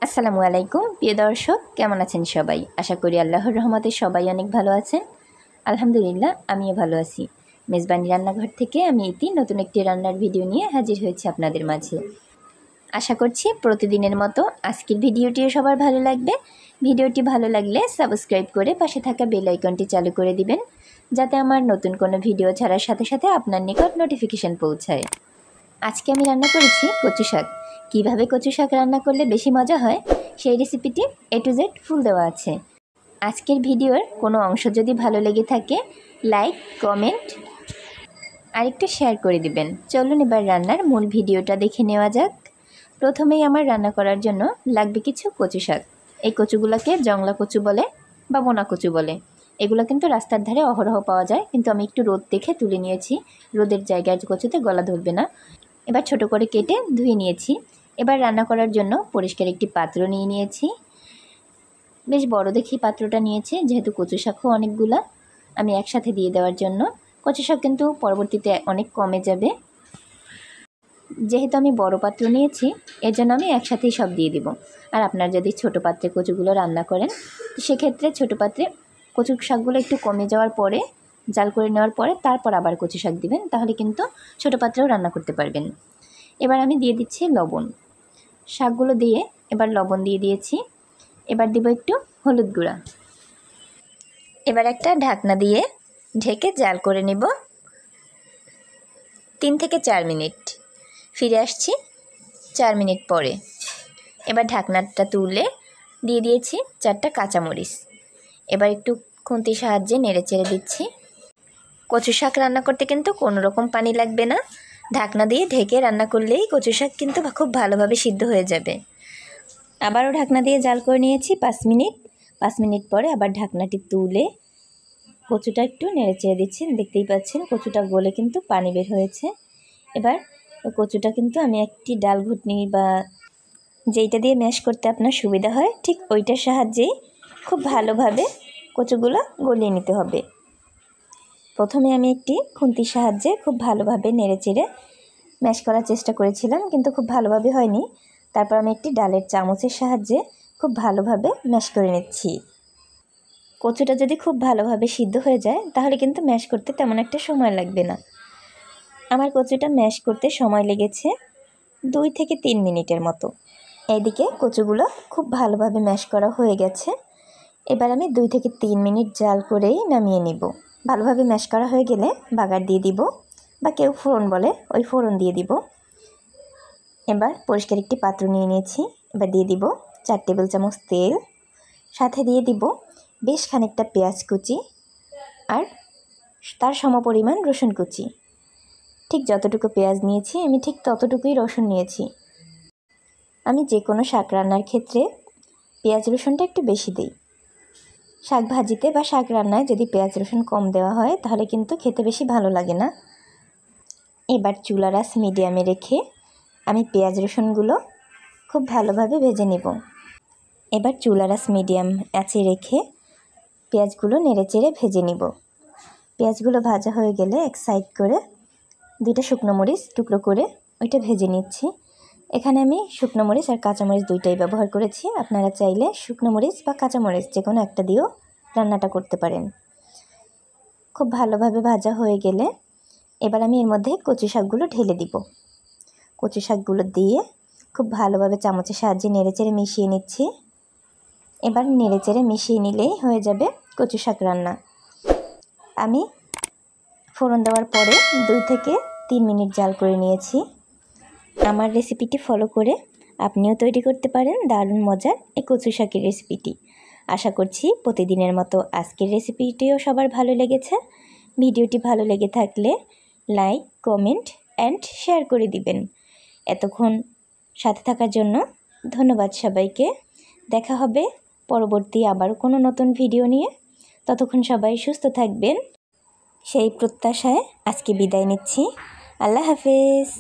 আসসালামু আলাইকুম প্রিয় দর্শক, কেমন আছেন সবাই? আশা করি আল্লাহর রহমতে সবাই অনেক ভালো আছেন। আলহামদুলিল্লাহ, আমিও ভালো আছি। মেজবানি রান্নাঘর থেকে আমি ইতি নতুন একটি রান্নার ভিডিও নিয়ে হাজির হয়েছি আপনাদের মাঝে। আশা করছি প্রতিদিনের মতো আজকের ভিডিওটিও সবার ভালো লাগবে। ভিডিওটি ভালো লাগলে সাবস্ক্রাইব করে পাশে থাকা বেল আইকনটি চালু করে দিবেন, যাতে আমার নতুন কোনো ভিডিও ছাড়ার সাথে সাথে আপনার নিকট নোটিফিকেশান পৌঁছায়। আজকে আমি রান্না করেছি কচু শাক। কীভাবে কচু শাক রান্না করলে বেশি মজা হয় সেই রেসিপিটি A to Z ফুল দেওয়া আছে। আজকের ভিডিওর কোনো অংশ যদি ভালো লেগে থাকে লাইক, কমেন্ট আর একটু শেয়ার করে দিবেন। চলুন এবার রান্নার মূল ভিডিওটা দেখে নেওয়া যাক। প্রথমেই আমার রান্না করার জন্য লাগবে কিছু কচু শাক। এই কচুগুলোকে জংলা কচু বলে বা বোনা কচু বলে। এগুলো কিন্তু রাস্তার ধারে অহরহ পাওয়া যায়, কিন্তু আমি একটু রোদ দেখে তুলে নিয়েছি। রোদের জায়গায় কচুতে গলা ধরবে না। এবার ছোট করে কেটে ধুয়ে নিয়েছি। এবার রান্না করার জন্য পরিষ্কার একটি পাত্র নিয়ে নিয়েছি। বেশ বড় দেখি পাত্রটা নিয়েছি, যেহেতু কচু শাকও অনেকগুলা আমি একসাথে দিয়ে দেওয়ার জন্য। কচু শাক কিন্তু পরবর্তীতে অনেক কমে যাবে। যেহেতু আমি বড় পাত্র নিয়েছি এর জন্য আমি একসাথেই সব দিয়ে দিব। আর আপনার যদি ছোট পাত্রে কচুগুলো রান্না করেন, সেক্ষেত্রে ছোট পাত্রে কচু শাকগুলো একটু কমে যাওয়ার পরে জাল করে নেওয়ার পরে তারপর আবার কচু শাক দিবেন, তাহলে কিন্তু ছোট পাত্রেও রান্না করতে পারবেন। এবার আমি দিয়ে দিচ্ছি লবণ। শাকগুলো দিয়ে এবার লবণ দিয়ে দিয়েছি। এবার দিব একটু হলুদ গুঁড়া। এবার একটা ঢাকনা দিয়ে ঢেকে জাল করে নেব 3 থেকে 4 মিনিট। ফিরে আসছি 4 মিনিট পরে। এবার ঢাকনাটা তুলে দিয়ে দিয়েছি 4টা কাঁচামরিচ। এবার একটু খুন্তির সাহায্যে নেড়ে চেড়ে দিচ্ছি। কচু শাক রান্না করতে কিন্তু কোনো রকম পানি লাগবে না। ঢাকনা দিয়ে ঢেকে রান্না করলেই কচু শাক কিন্তু খুব ভালোভাবে সিদ্ধ হয়ে যাবে। আবারও ঢাকনা দিয়ে জাল করে নিয়েছি 5 মিনিট। 5 মিনিট পরে আবার ঢাকনাটি তুলে কচুটা একটু নেড়ে চেড়ে দিচ্ছি। দেখতেই পাচ্ছেন কচুটা গলে কিন্তু পানি বের হয়েছে। এবার কচুটা কিন্তু আমি একটি ডাল ঘুটনি বা যেইটা দিয়ে ম্যাশ করতে আপনার সুবিধা হয় ঠিক ওইটার সাহায্যেই খুব ভালোভাবে কচুগুলো গলিয়ে নিতে হবে। প্রথমে আমি একটি খুন্তির সাহায্যে খুব ভালোভাবে নেড়ে চেড়ে ম্যাশ করার চেষ্টা করেছিলাম, কিন্তু খুব ভালোভাবে হয়নি। তারপর আমি একটি ডালের চামচের সাহায্যে খুব ভালোভাবে ম্যাশ করে নিচ্ছি। কচুটা যদি খুব ভালোভাবে সিদ্ধ হয়ে যায় তাহলে কিন্তু ম্যাশ করতে তেমন একটা সময় লাগবে না। আমার কচুটা ম্যাশ করতে সময় লেগেছে 2 থেকে 3 মিনিটের মতো। এদিকে কচুগুলো খুব ভালোভাবে ম্যাশ করা হয়ে গেছে। এবার আমি 2 থেকে 3 মিনিট জাল করেই নামিয়ে নিব। ভালোভাবে ম্যাশ করা হয়ে গেলে বাগার দিয়ে দিব, বা কেউ ফোড়ন বলে ওই ফোড়ন দিয়ে দিব। এবার পরিষ্কার একটি পাত্র নিয়ে নিয়েছি। এবার দিয়ে দিব 4 টেবিল চামচ তেল, সাথে দিয়ে দিব বেশ খানিকটা পেঁয়াজ কুচি আর তার সমপরিমাণ রসুন কুচি। ঠিক যতটুকু পেঁয়াজ নিয়েছি আমি ঠিক ততটুকুই রসুন নিয়েছি। আমি যে কোনো শাক রান্নার ক্ষেত্রে পেঁয়াজ রসুনটা একটু বেশি দিই। শাক ভাজিতে বা শাক রান্নায় যদি পেঁয়াজ রসুন কম দেওয়া হয় তাহলে কিন্তু খেতে বেশি ভালো লাগে না। এবার চুলার আঁচ মিডিয়ামে রেখে আমি পেঁয়াজ রসুনগুলো খুব ভালোভাবে ভেজে নেব। এবার চুলার আঁচ মিডিয়াম আঁচে রেখে পেঁয়াজগুলো নেড়ে চেড়ে ভেজে নিব। পেঁয়াজগুলো ভাজা হয়ে গেলে এক সাইড করে 2টা শুকনো মরিচ টুকরো করে ওইটা ভেজে নিচ্ছি। এখানে আমি শুকনো মরিচ আর কাঁচামরিচ দুইটাই ব্যবহার করেছি। আপনারা চাইলে শুকনো মরিচ বা কাঁচামরিচ যে কোনো একটা দিয়েও রান্নাটা করতে পারেন। খুব ভালোভাবে ভাজা হয়ে গেলে এবার আমি এর মধ্যে কচু শাকগুলো ঢেলে দিব। কচু শাকগুলো দিয়ে খুব ভালোভাবে চামচের সাহায্যে নেড়েচেড়ে মিশিয়ে নিচ্ছি। এবার নেড়েচেড়ে মিশিয়ে নিলেই হয়ে যাবে কচু শাক রান্না। আমি ফোড়ন দেওয়ার পরে 2 থেকে 3 মিনিট জাল করে নিয়েছি। আমার রেসিপিটি ফলো করে আপনিও তৈরি করতে পারেন দারুণ মজার এই কচু শাকের রেসিপিটি। আশা করছি প্রতিদিনের মতো আজকের রেসিপিটিও সবার ভালো লেগেছে। ভিডিওটি ভালো লেগে থাকলে লাইক, কমেন্ট অ্যান্ড শেয়ার করে দিবেন। এতক্ষণ সাথে থাকার জন্য ধন্যবাদ সবাইকে। দেখা হবে পরবর্তী আবারও কোনো নতুন ভিডিও নিয়ে। ততক্ষণ সবাই সুস্থ থাকবেন সেই প্রত্যাশায় আজকে বিদায় নিচ্ছি। আল্লাহ হাফেজ।